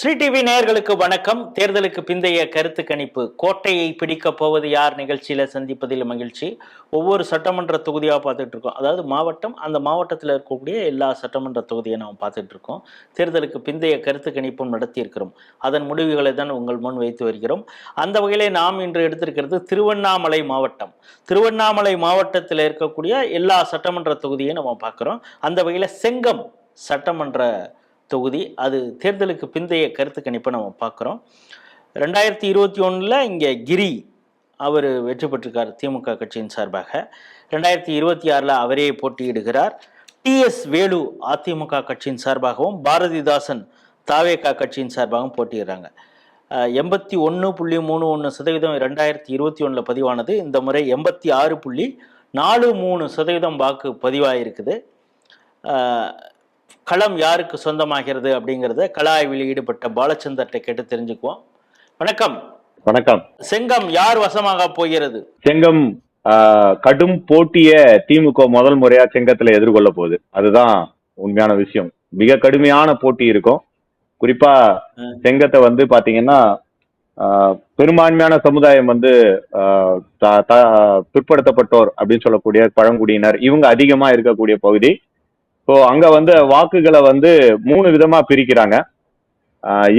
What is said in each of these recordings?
Sri TV நேயர்களுக்கு வணக்கம். தேர்தலுக்கு பிந்தைய கருத்து கணிப்பு, கோட்டையை பிடிக்கப் போவது யார் நிகழ்ச்சியில சந்திப்பதில் மகிழ்ச்சி. ஒவ்வொரு சட்டமன்ற தொகுதியாக பார்த்துட்டு இருக்கோம். அதாவது மாவட்டம், அந்த மாவட்டத்தில் இருக்கக்கூடிய எல்லா சட்டமன்ற தொகுதியை நாம் பார்த்துட்டு இருக்கோம். தேர்தலுக்கு பிந்தைய கருத்து கணிப்பும் நடத்தி இருக்கிறோம். அதன் முடிவுகளை தான் உங்கள் முன் வைத்து வருகிறோம். அந்த வகையிலே நாம் இன்று எடுத்திருக்கிறது திருவண்ணாமலை மாவட்டம். திருவண்ணாமலை மாவட்டத்தில் இருக்கக்கூடிய எல்லா சட்டமன்ற தொகுதியும் நம்ம பார்க்குறோம். அந்த வகையில் செங்கம் சட்டமன்ற தொகுதி, அது தேர்தலுக்கு பிந்தைய கருத்து கணிப்பை நம்ம பார்க்குறோம். 2021 இங்கே கிரி அவர் வெற்றி பெற்றிருக்கார் திமுக கட்சியின் சார்பாக. 2026 அவரே போட்டியிடுகிறார். டிஎஸ் வேலு அதிமுக கட்சியின் சார்பாகவும் பாரதிதாசன் தாவேகா கட்சியின் சார்பாகவும் போட்டியிடுறாங்க. 81.31% 2021 பதிவானது. இந்த முறை 86.43% வாக்கு பதிவாயிருக்குது. களம் யாருக்கு சொந்தமாகிறது அப்படிங்கிறத கள ஆய்வில் ஈடுபட்ட பாலச்சந்தர்கிட்ட கேட்டு தெரிஞ்சுக்குவோம். வணக்கம். வணக்கம். செங்கம் யார் வசமாக போகிறது? செங்கம் கடும் போட்டிய திமுக முதல் முறையா செங்கத்துல எதிர்கொள்ள போகுது. அதுதான் உண்மையான விஷயம். மிக கடுமையான போட்டி இருக்கும். குறிப்பா செங்கத்தை வந்து பாத்தீங்கன்னா பெரும்பான்மையான சமுதாயம் வந்து பிற்படுத்தப்பட்டோர் அப்படின்னு சொல்லக்கூடிய பழங்குடியினர், இவங்க அதிகமா இருக்கக்கூடிய பகுதி. ஸோ அங்க வந்து வாக்குகளை வந்து 3 விதமா பிரிக்கிறாங்க.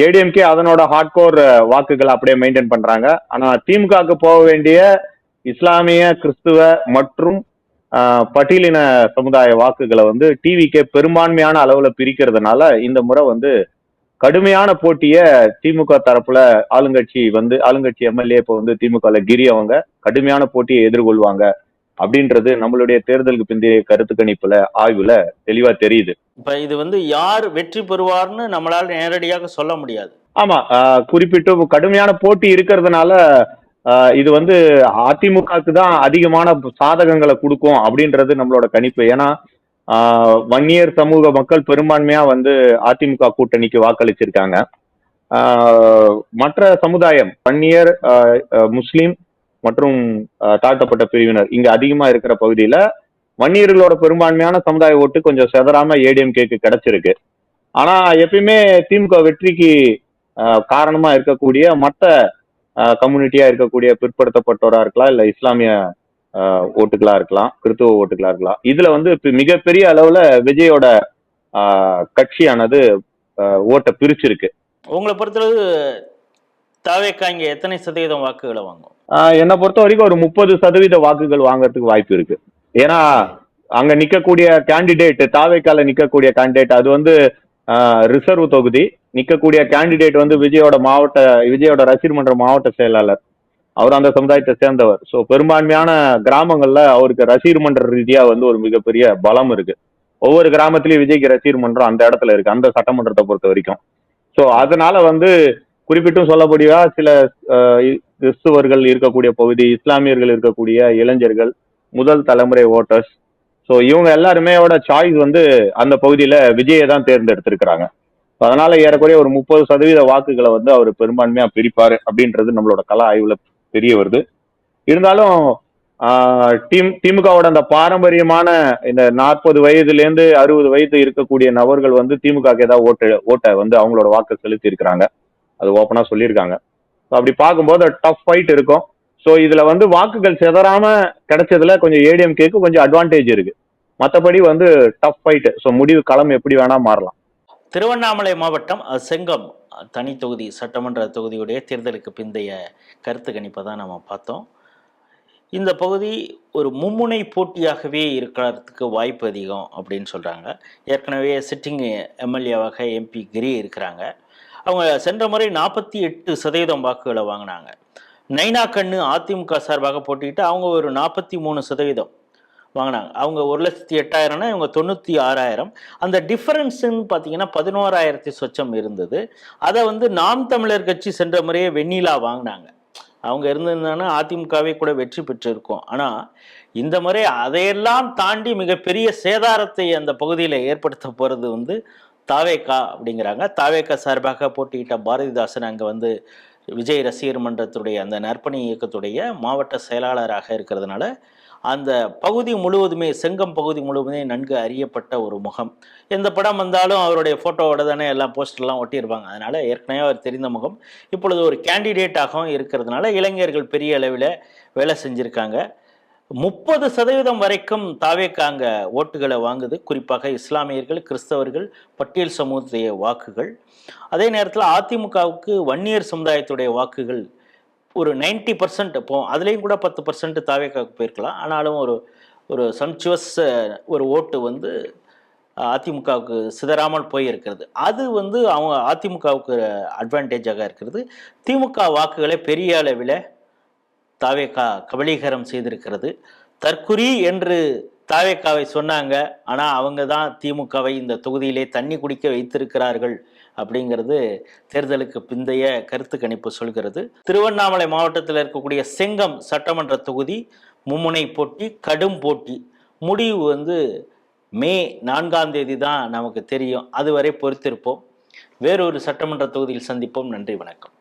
ஏடிஎம்கே அதனோட ஹார்ட்கோர் வாக்குகளை அப்படியே மெயின்டைன் பண்றாங்க. ஆனா திமுகவுக்கு போக வேண்டிய இஸ்லாமிய, கிறிஸ்துவ மற்றும் பட்டியலின சமுதாய வாக்குகளை வந்து டிவிக்கே பெரும்பான்மையான அளவுல பிரிக்கிறதுனால இந்த முறை வந்து கடுமையான போட்டிய திமுக தரப்புல ஆளுங்கட்சி எம்எல்ஏ இப்போ வந்து திமுக கிரி அவங்க கடுமையான போட்டியை எதிர்கொள்வாங்க அப்படின்றது நம்மளுடைய தேர்தலுக்கு பிந்தைய கருத்து கணிப்புல ஆய்வுல தெளிவா தெரியுது. இப்ப இது வந்து யார் வெற்றி பெறுவார்னு நம்மளால நேரடியாக சொல்ல முடியாது. ஆமா, குறிப்பிட்டு கடுமையான போட்டி இருக்கிறதுனால இது வந்து அதிமுகவுக்கு தான் அதிகமான சாதகங்களை கொடுக்கும் அப்படின்றது நம்மளோட கணிப்பு. ஏன்னா வன்னியர் சமூக மக்கள் பெரும்பான்மையா வந்து அதிமுக கூட்டணிக்கு வாக்களிச்சிருக்காங்க. மற்ற சமுதாயம் வன்னியர், முஸ்லீம் மற்றும் தாழ்த்தப்பட்ட பிரிவினர் இங்க அதிகமா இருக்கிற பகுதியில வன்னியர்களோட பெரும்பான்மையான சமுதாய ஓட்டு கொஞ்சம் செதறாம ஏடிஎம்கேக்கு கிடைச்சிருக்கு. ஆனா எப்பயுமே திமுக வெற்றிக்கு காரணமா இருக்கக்கூடிய மற்ற கம்யூனிட்டியா இருக்கக்கூடிய பிற்படுத்தப்பட்டோரா இருக்கலாம், இல்ல இஸ்லாமிய ஓட்டுகளா இருக்கலாம், கிறிஸ்துவ ஓட்டுகளா இருக்கலாம். இதுல வந்து மிகப்பெரிய அளவுல விஜயோட கட்சியானது ஓட்டை பிரிச்சிருக்கு. உங்களை பொறுத்தளவு தாவேகா இங்க எத்தனை சதவீதம் வாக்குகளை வாங்கும்? என்னை பொறுத்த வரைக்கும் ஒரு 30% வாக்குகள் வாங்கறதுக்கு வாய்ப்பு இருக்கு. ஏன்னா அங்க நிக்கக்கூடிய கேண்டிடேட், தாவேக்கால நிக்கக்கூடிய கேண்டிடேட் அது வந்து ரிசர்வ் தொகுதி. நிக்கக்கூடிய கேண்டிடேட் வந்து விஜயோட ரசிகர் மன்ற மாவட்ட செயலாளர். அவர் அந்த சமுதாயத்தை சேர்ந்தவர். ஸோ பெரும்பான்மையான கிராமங்கள்ல அவருக்கு ரசிகர் மன்ற ரீதியா வந்து ஒரு மிகப்பெரிய பலம் இருக்கு. ஒவ்வொரு கிராமத்திலயும் விஜய்க்கு ரசிகர் மன்றம் அந்த இடத்துல இருக்கு, அந்த சட்டமன்றத்தை பொறுத்த வரைக்கும். ஸோ அதனால வந்து குறிப்பிட்டும் சொல்லப்படியா சில கிறிஸ்துவர்கள் இருக்கக்கூடிய பகுதி, இஸ்லாமியர்கள் இருக்கக்கூடிய இளைஞர்கள், முதல் தலைமுறை ஓட்டர்ஸ், ஸோ இவங்க எல்லாருமே சாய்ஸ் வந்து அந்த பகுதியில விஜயை தான் தேர்ந்தெடுத்திருக்கிறாங்க. அதனால ஏறக்குறைய ஒரு 30% வாக்குகளை வந்து அவர் பெரும்பான்மையா பிரிப்பாரு அப்படின்றது நம்மளோட கள ஆய்வுல தெரிய வருது. இருந்தாலும் திமுகவோட அந்த பாரம்பரியமான இந்த 40 வயதுலேருந்து 60 வயது இருக்கக்கூடிய நபர்கள் வந்து திமுகவுக்கு ஏதாவது ஓட்டை வந்து அவங்களோட வாக்கு செலுத்தி இருக்கிறாங்க. அது ஓப்பனா சொல்லியிருக்காங்க. அப்படி பார்க்கும்போது டஃப் ஃபைட் இருக்கும். ஸோ இதுல வந்து வாக்குகள் செதறாம கிடைச்சதுல கொஞ்சம் ஏடிஎம்கேக்கு கொஞ்சம் அட்வான்டேஜ் இருக்கு. மற்றபடி வந்து டஃப் ஃபைட். ஸோ முடிவு களம் எப்படி வேணா மாறலாம். திருவண்ணாமலை மாவட்டம் செங்கம் தனி தொகுதி சட்டமன்ற தொகுதியுடைய தேர்தலுக்கு பிந்தைய கருத்து கணிப்பை தான் நம்ம பார்த்தோம். இந்த பகுதி ஒரு மும்முனை போட்டியாகவே இருக்கிறதுக்கு வாய்ப்பு அதிகம் அப்படின்னு சொல்கிறாங்க. ஏற்கனவே சிட்டிங் எம்எல்ஏவாக எம்பி கிரி இருக்கிறாங்க. அவங்க சென்ற முறை 48% வாக்குகளை வாங்கினாங்க. நைனா கண்ணு அதிமுக சார்பாக போட்டிட்டு அவங்க ஒரு 43% வாங்கினாங்க. அவங்க 1,08,000, இவங்க 96,000. அந்த டிஃபரன்ஸுன்னு பார்த்தீங்கன்னா 11,000 சொச்சம் இருந்தது. அதை வந்து நாம் தமிழர் கட்சி சென்ற முறையே வெண்ணிலா வாங்கினாங்க. அவங்க இருந்திருந்தாங்கன்னா அதிமுகவே கூட வெற்றி பெற்றிருக்கும். ஆனால் இந்த முறை அதையெல்லாம் தாண்டி மிகப்பெரிய சேதாரத்தை அந்த பகுதியில் ஏற்படுத்த போகிறது வந்து தாவேகா அப்படிங்கிறாங்க. தாவேகா சார்பாக போட்டியிட்ட பாரதிதாசன் அங்கே வந்து விஜய் ரசிகர் மன்றத்துடைய அந்த நற்பணி இயக்கத்துடைய மாவட்ட செயலாளராக இருக்கிறதுனால அந்த பகுதி முழுவதுமே, செங்கம் பகுதி முழுவதுமே நன்கு அறியப்பட்ட ஒரு முகம். எந்த படம் வந்தாலும் அவருடைய ஃபோட்டோவோட தானே எல்லாம் போஸ்டர்லாம் ஒட்டியிருப்பாங்க. அதனால் ஏற்கனவே அவர் தெரிந்த முகம். இப்பொழுது ஒரு கேண்டிடேட்டாகவும் இருக்கிறதுனால இளைஞர்கள் பெரிய அளவில் வேலை செஞ்சுருக்காங்க. 30% வரைக்கும் தாவேக்கா அங்கே ஓட்டுகளை வாங்குது. குறிப்பாக இஸ்லாமியர்கள், கிறிஸ்தவர்கள், பட்டியல் சமூகத்துடைய வாக்குகள். அதே நேரத்தில் அதிமுகவுக்கு வன்னியர் சமுதாயத்துடைய வாக்குகள் ஒரு 90% போகும். அதுலேயும் கூட 10% தாவேக்காவுக்கு போயிருக்கலாம். ஆனாலும் ஒரு ஒரு சம்ச்சுவஸ் ஒரு ஓட்டு வந்து அதிமுகவுக்கு சிதறாமல் போயிருக்கிறது. அது வந்து அவங்க அதிமுகவுக்கு அட்வான்டேஜாக இருக்கிறது. திமுக வாக்குகளை பெரிய அளவில் தாவேக்கா கபலீகரம் செய்திருக்கிறது. தற்குறி என்று தாவேக்காவை சொன்னாங்க. ஆனால் அவங்க தான் திமுகவை இந்த தொகுதியிலே தண்ணி குடிக்க வைத்திருக்கிறார்கள் அப்படிங்கிறது தேர்தலுக்கு பிந்தைய கருத்து கணிப்பு சொல்கிறது. திருவண்ணாமலை மாவட்டத்தில் இருக்கக்கூடிய செங்கம் சட்டமன்ற தொகுதி மும்முனை போட்டி, கடும் போட்டி. முடிவு வந்து மே 4ஆம் தேதி தான் நமக்கு தெரியும். அதுவரை பொறுத்திருப்போம். வேறொரு சட்டமன்ற தொகுதியில் சந்திப்போம். நன்றி, வணக்கம்.